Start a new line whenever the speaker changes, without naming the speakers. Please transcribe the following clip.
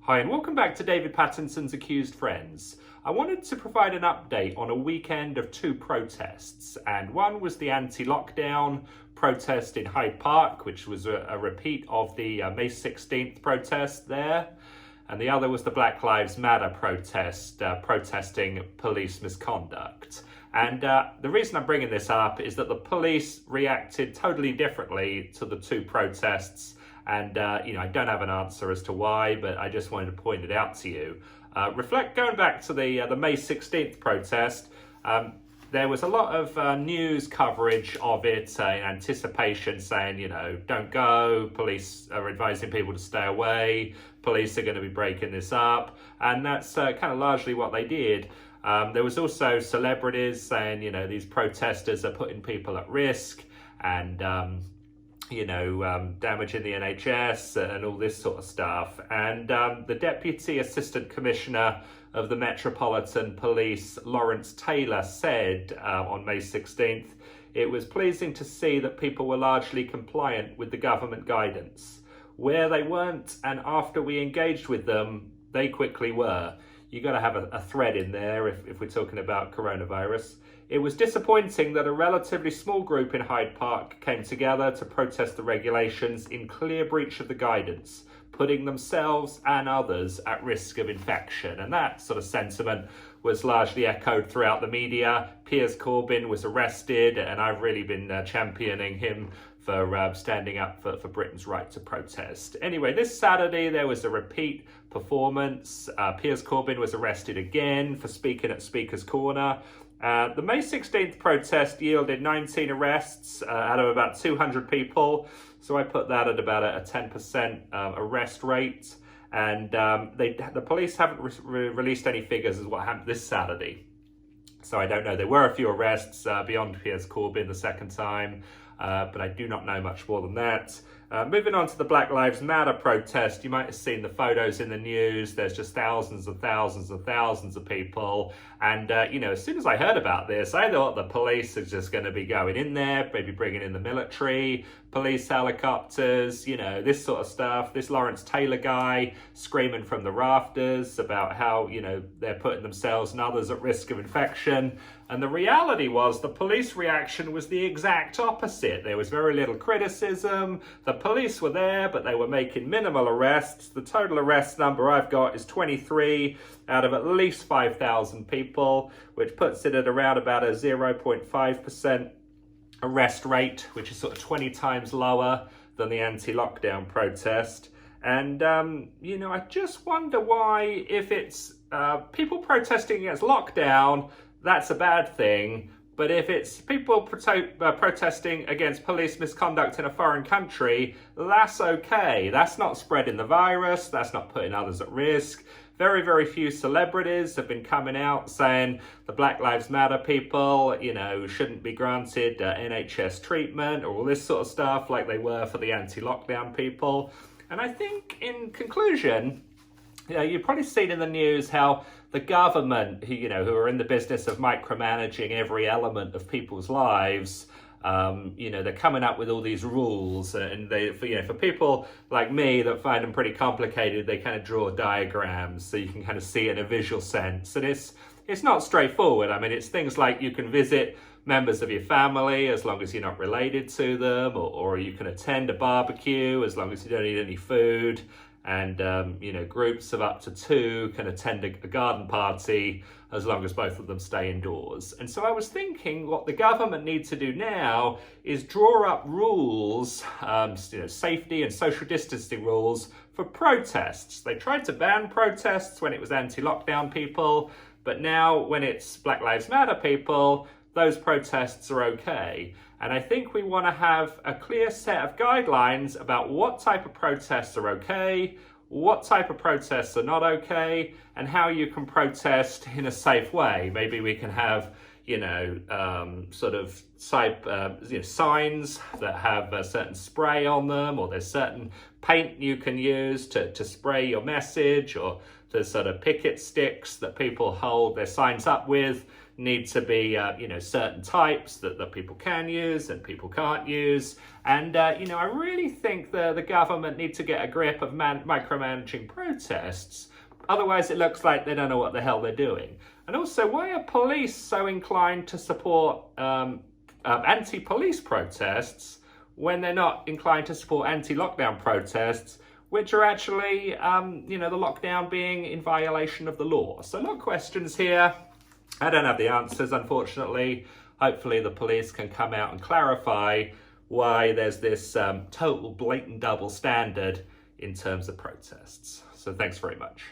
Hi, and welcome back to David Pattinson's Accused Friends. I wanted to provide an update on a weekend of two protests, and one was the anti-lockdown protest in Hyde Park, which was a repeat of the May 16th protest there, and the other was the Black Lives Matter protest, protesting police misconduct. And the reason I'm bringing this up is that the police reacted totally differently to the two protests. And, I don't have an answer as to why, but I just wanted to point it out to you. Going back to the May 16th protest, there was a lot of news coverage of it in anticipation saying, don't go, police are advising people to stay away, police are going to be breaking this up. And that's kind of largely what they did. There was also celebrities saying, these protesters are putting people at risk and, damaging the NHS and all this sort of stuff. And the Deputy Assistant Commissioner of the Metropolitan Police, Lawrence Taylor, said on May 16th, it was pleasing to see that people were largely compliant with the government guidance. Where they weren't, and after we engaged with them, they quickly were. You got to have a thread in there if we're talking about coronavirus. It was disappointing that a relatively small group in Hyde Park came together to protest the regulations in clear breach of the guidance, putting themselves and others at risk of infection. And that sort of sentiment was largely echoed throughout the media. Piers Corbyn was arrested, and I've really been championing him for standing up for Britain's right to protest. Anyway, this Saturday there was a repeat performance. Piers Corbyn was arrested again for speaking at Speaker's Corner. The May 16th protest yielded 19 arrests out of about 200 people. So I put that at about a 10% arrest rate. And the police haven't released any figures as what happened this Saturday. So I don't know. There were a few arrests beyond Piers Corbyn the second time, but I do not know much more than that. Moving on to the Black Lives Matter protest, you might have seen the photos in the news. There's just thousands and thousands and thousands of people. And, as soon as I heard about this, I thought the police are just going to be going in there, maybe bringing in the military, police helicopters, this sort of stuff. This Lawrence Taylor guy screaming from the rafters about how, they're putting themselves and others at risk of infection. And the reality was the police reaction was the exact opposite. There was very little criticism. The police were there, but they were making minimal arrests. The total arrest number I've got is 23 out of at least 5,000 people, which puts it at around about a 0.5% arrest rate, which is sort of 20 times lower than the anti-lockdown protest. And, I just wonder why, if it's people protesting against lockdown, that's a bad thing. But if it's people protesting against police misconduct in a foreign country, that's okay. That's not spreading the virus. That's not putting others at risk. Very, very few celebrities have been coming out saying the Black Lives Matter people, shouldn't be granted NHS treatment or all this sort of stuff like they were for the anti-lockdown people. And I think in conclusion, you've probably seen in the news how the government, who are in the business of micromanaging every element of people's lives, they're coming up with all these rules, and for people like me that find them pretty complicated, they kind of draw diagrams so you can kind of see it in a visual sense. And it's not straightforward. I mean, it's things like you can visit members of your family as long as you're not related to them, or you can attend a barbecue as long as you don't eat any food. And, groups of up to 2 can attend a garden party as long as both of them stay indoors. And so I was thinking what the government needs to do now is draw up rules, safety and social distancing rules for protests. They tried to ban protests when it was anti-lockdown people, but now when it's Black Lives Matter people, those protests are okay. And I think we want to have a clear set of guidelines about what type of protests are okay, what type of protests are not okay, and how you can protest in a safe way. Maybe we can have, signs that have a certain spray on them, or there's certain paint you can use to spray your message, or there's sort of picket sticks that people hold their signs up with need to be, certain types that people can use and people can't use. And, I really think the government need to get a grip of micromanaging protests. Otherwise, it looks like they don't know what the hell they're doing. And also, why are police so inclined to support anti-police protests when they're not inclined to support anti-lockdown protests, which are actually, the lockdown being in violation of the law? So a lot of questions here. I don't have the answers, unfortunately. Hopefully the police can come out and clarify why there's this total blatant double standard in terms of protests. So thanks very much.